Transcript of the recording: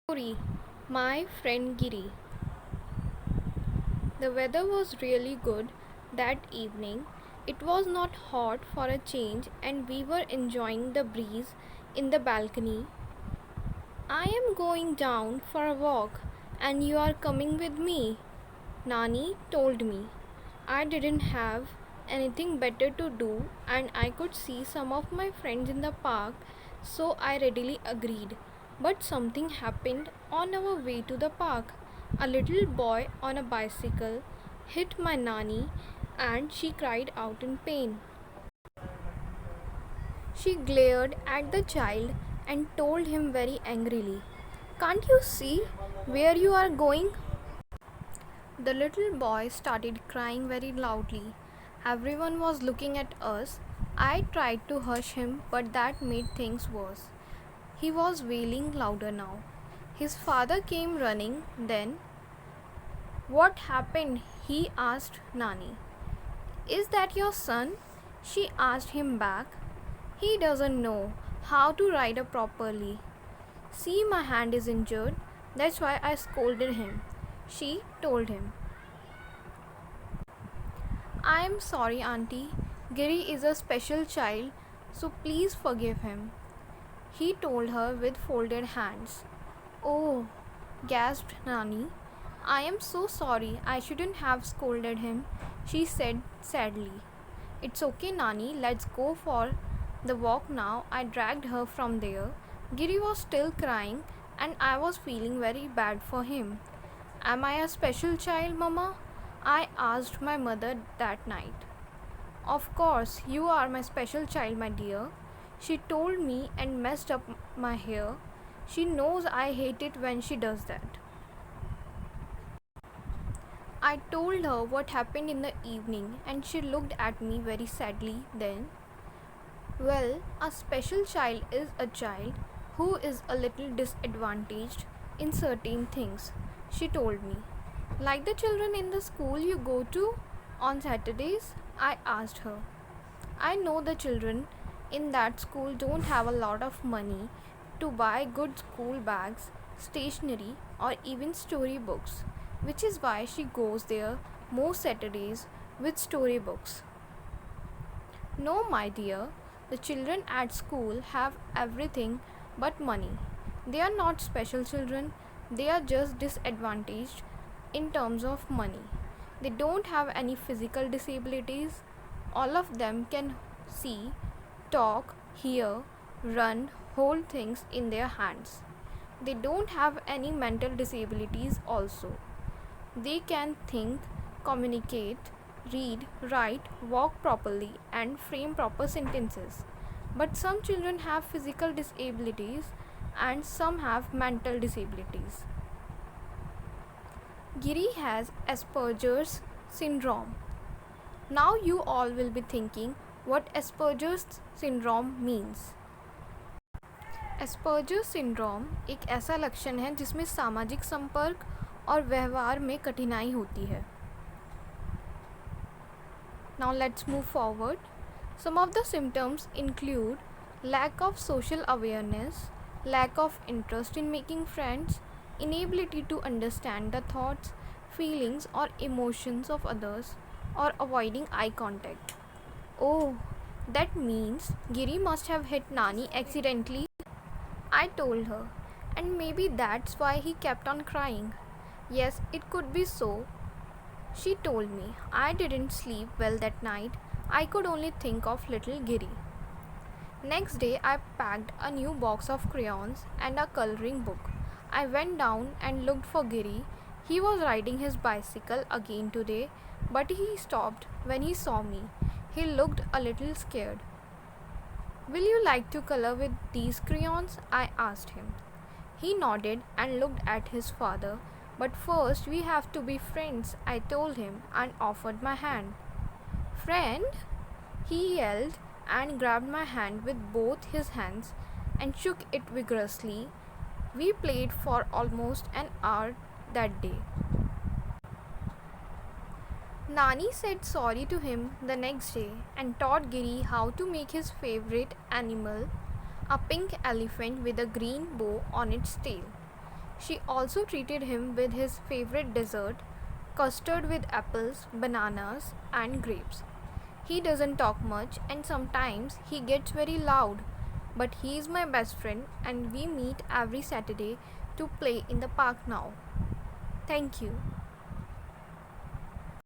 Story. My friend Giri. The weather was really good that evening. It was not hot for a change, and we were enjoying the breeze in the balcony. I am going down for a walk, and you are coming with me, Nani told me. I didn't have anything better to do, and I could see some of my friends in the park, so I readily agreed. But something happened on our way to the park. A little boy on a bicycle hit my Nani, and she cried out in pain. She glared at the child and told him very angrily, "Can't you see where you are going?" The little boy started crying very loudly. Everyone was looking at us. I tried to hush him, but that made things worse. He was wailing louder now. His father came running. Then, "What happened?" he asked Nani. "Is that your son?" she asked him back. "He doesn't know how to ride a properly. See, my hand is injured. That's why I scolded him," she told him. "I am sorry, Auntie. Giri is a special child, so please forgive him," he told her with folded hands. "Oh," gasped Nani. "I am so sorry. I shouldn't have scolded him," she said sadly. "It's okay, Nani. Let's go for the walk now." I dragged her from there. Giri was still crying, and I was feeling very bad for him. "Am I a special child, Mama?" I asked my mother that night. "Of course, you are my special child, my dear," she told me and messed up my hair. She knows I hate it when she does that. I told her what happened in the evening, and she looked at me very sadly then. "Well, a special child is a child who is a little disadvantaged in certain things," she told me. "Like the children in the school you go to on Saturdays?" I asked her. "I know the children in that school don't have a lot of money to buy good school bags, stationery, or even storybooks, which is why she goes there most Saturdays with storybooks." "No, my dear, the children at school have everything but money. They are not special children, they are just disadvantaged in terms of money. They don't have any physical disabilities. All of them can see, talk, hear, run, hold things in their hands. They don't have any mental disabilities also. They can think, communicate, read, write, walk properly, and frame proper sentences. But some children have physical disabilities and some have mental disabilities. Giri has Asperger's syndrome." Now you all will be thinking what Asperger's syndrome means. Asperger syndrome एक ऐसा लक्षण है जिसमें सामाजिक संपर्क और व्यवहार में कठिनाई होती है. Now let's move forward. Some of the symptoms include lack of social awareness, lack of interest in making friends, inability to understand the thoughts, feelings, or emotions of others, or avoiding eye contact. "Oh, that means Giri must have hit Nani accidentally," I told her, "and maybe that's why he kept on crying." "Yes, it could be so," she told me. I didn't sleep well that night. I could only think of little Giri. Next day, I packed a new box of crayons and a coloring book. I went down and looked for Giri. He was riding his bicycle again today, but he stopped when he saw me. He looked a little scared. "Will you like to color with these crayons?" I asked him. He nodded and looked at his father. "But first we have to be friends," I told him and offered my hand. "Friend?" he yelled and grabbed my hand with both his hands and shook it vigorously. We played for almost an hour that day. Nani said sorry to him the next day and taught Giri how to make his favorite animal, a pink elephant with a green bow on its tail. She also treated him with his favorite dessert, custard with apples, bananas, and grapes. He doesn't talk much and sometimes he gets very loud, but he is my best friend and we meet every Saturday to play in the park now. Thank you.